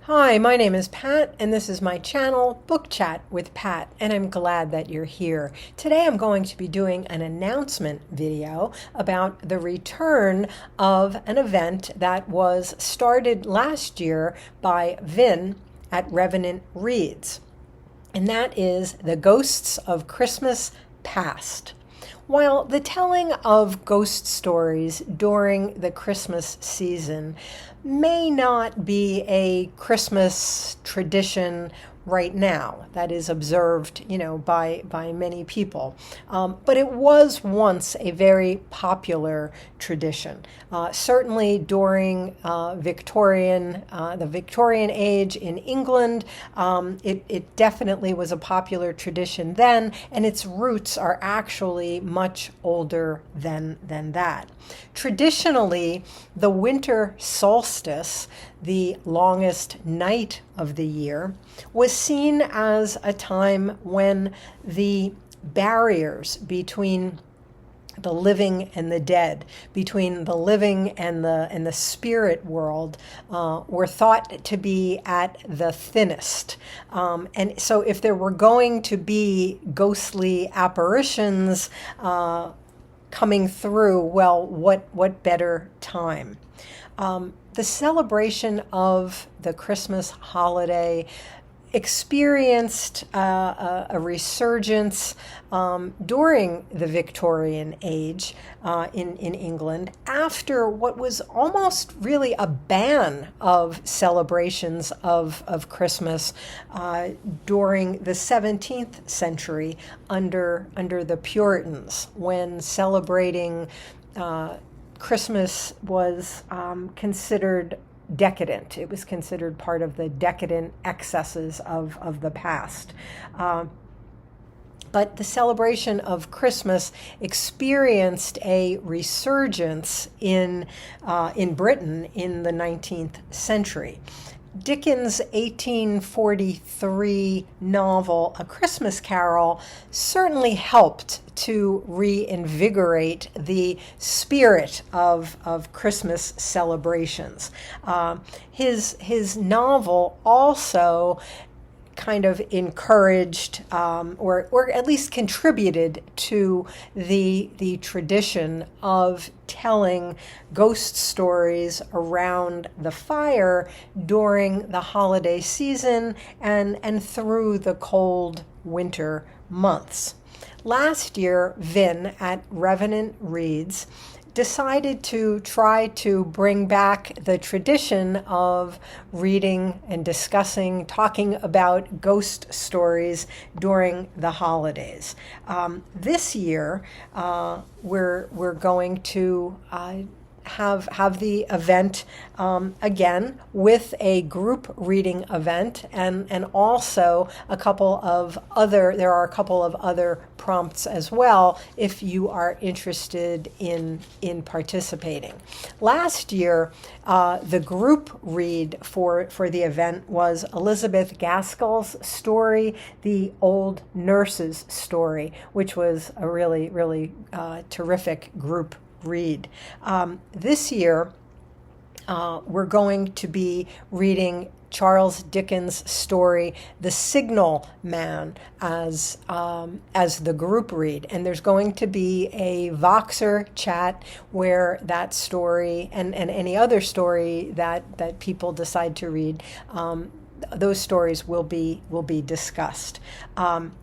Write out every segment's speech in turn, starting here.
Hi, my name is Pat, and this is my channel, Book Chat with Pat, and I'm glad that you're here. Today I'm going to be doing an announcement video about the return of an event that was started last year by Vin at Revenant Reads, and that is The Ghosts of Christmas Past. While the telling of ghost stories during the Christmas season may not be a Christmas tradition right now that is observed, by many people, but it was once a very popular tradition. Certainly during the Victorian age in England, it definitely was a popular tradition then, and its roots are actually much older than that. Traditionally, the winter solstice, the longest night of the year, was seen as a time when the barriers between the living and the dead, between the living and the spirit world, were thought to be at the thinnest. And so if there were going to be ghostly apparitions coming through, well, what better time? The celebration of the Christmas holiday experienced a resurgence during the Victorian age in England after what was almost really a ban of celebrations of Christmas during the 17th century under the Puritans, when celebrating Christmas was considered decadent. It was considered part of the decadent excesses of the past. But the celebration of Christmas experienced a resurgence in Britain in the 19th century. Dickens' 1843 novel, A Christmas Carol, certainly helped to reinvigorate the spirit of Christmas celebrations. His novel also kind of encouraged or at least contributed to the tradition of telling ghost stories around the fire during the holiday season and through the cold winter months. Last year, Vin at Revenant Reads decided to try to bring back the tradition of reading and discussing, talking about ghost stories during the holidays. This year, we're going to have the event again with a group reading event and also there are a couple of other prompts as well if you are interested in participating. Last year, the group read for the event was Elizabeth Gaskell's story, The Old Nurse's Story, which was a really, really terrific group read. This year, we're going to be reading Charles Dickens' story, The Signalman, as the group read. And there's going to be a Voxer chat where that story and any other story that people decide to read, those stories will be discussed.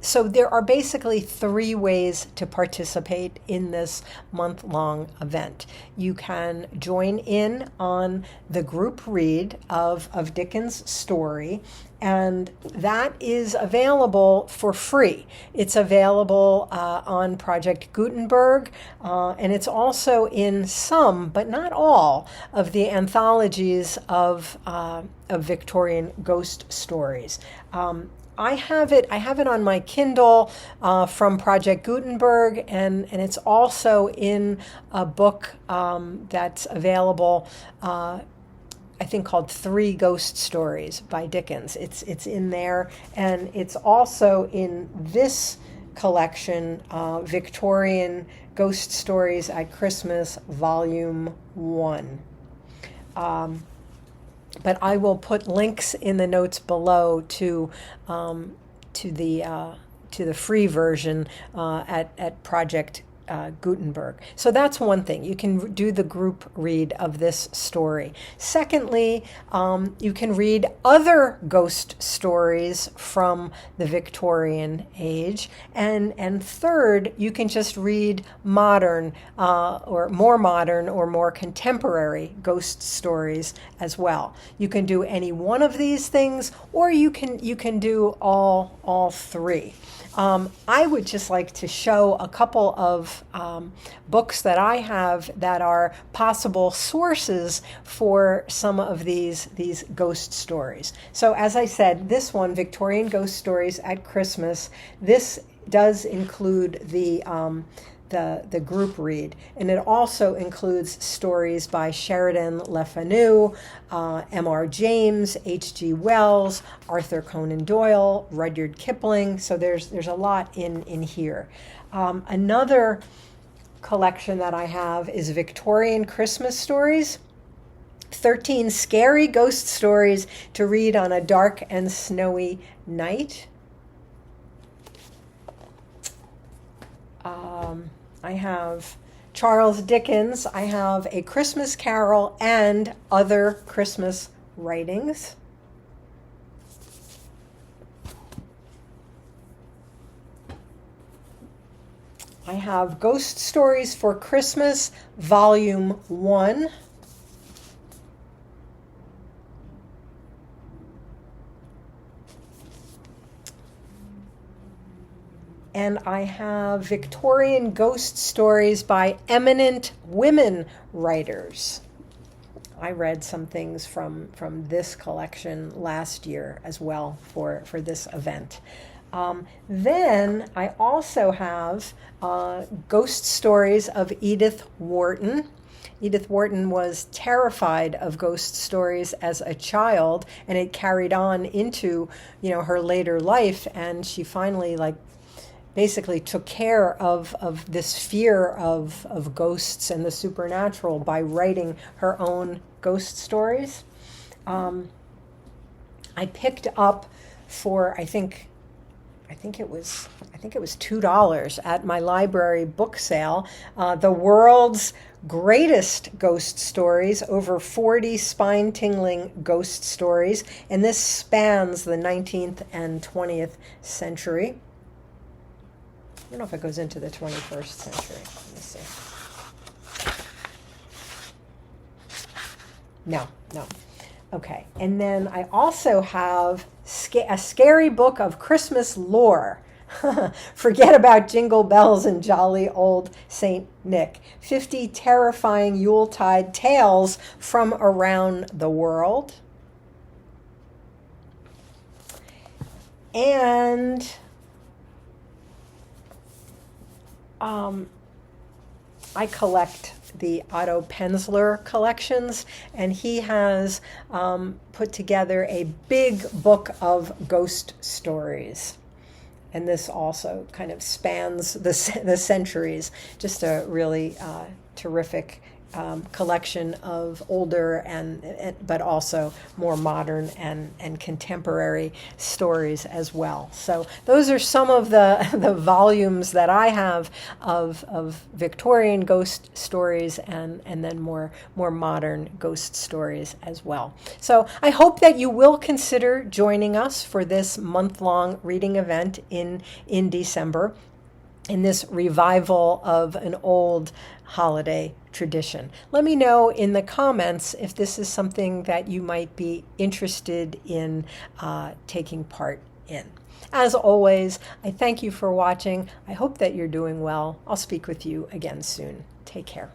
So there are basically three ways to participate in this month-long event. You can join in on the group read of Dickens' story, and that is available for free. It's available on Project Gutenberg, and it's also in some, but not all, of the anthologies of Victorian ghost stories. I have it on my Kindle from Project Gutenberg, and it's also in a book that's available, I think, called Three Ghost Stories by Dickens. It's in there, and it's also in this collection, Victorian Ghost Stories at Christmas, Volume 1. but I will put links in the notes below to the free version at Project Gutenberg. So that's one thing. You can do the group read of this story. Secondly, you can read other ghost stories from the Victorian age. And third, you can just read modern or more contemporary ghost stories as well. You can do any one of these things, or you can do all three. I would just like to show a couple of books that I have that are possible sources for some of these ghost stories. So as I said, this one, Victorian Ghost Stories at Christmas, this does include the group read, and it also includes stories by Sheridan Le Fanu, M.R. James, H.G. Wells, Arthur Conan Doyle, Rudyard Kipling. So there's a lot in here. Another collection that I have is Victorian Christmas Stories. 13 scary ghost stories to read on a dark and snowy night. I have Charles Dickens. I have A Christmas Carol and Other Christmas Writings. I have Ghost Stories for Christmas, Volume 1. And I have Victorian Ghost Stories by Eminent Women Writers. I read some things from this collection last year as well for this event. Then I also have Ghost Stories of Edith Wharton. Edith Wharton was terrified of ghost stories as a child, and it carried on into, her later life, and she finally basically took care of this fear of ghosts and the supernatural by writing her own ghost stories. I picked up for I think it was $2 at my library book sale, The World's Greatest Ghost Stories, over 40 spine-tingling ghost stories, and this spans the 19th and 20th century. I don't know if it goes into the 21st century. Let me see. No. Okay. And then I also have a scary book of Christmas lore. Forget about jingle bells and jolly old Saint Nick. 50 terrifying Yuletide tales from around the world. And I collect the Otto Penzler collections, and he has put together a big book of ghost stories. And this also kind of spans the centuries. Just a really terrific collection of older but also more modern and contemporary stories as well. So those are some of the volumes that I have of Victorian ghost stories and then more modern ghost stories as well. So I hope that you will consider joining us for this month-long reading event in December, in this revival of an old holiday tradition. Let me know in the comments if this is something that you might be interested in taking part in. As always, I thank you for watching. I hope that you're doing well. I'll speak with you again soon. Take care.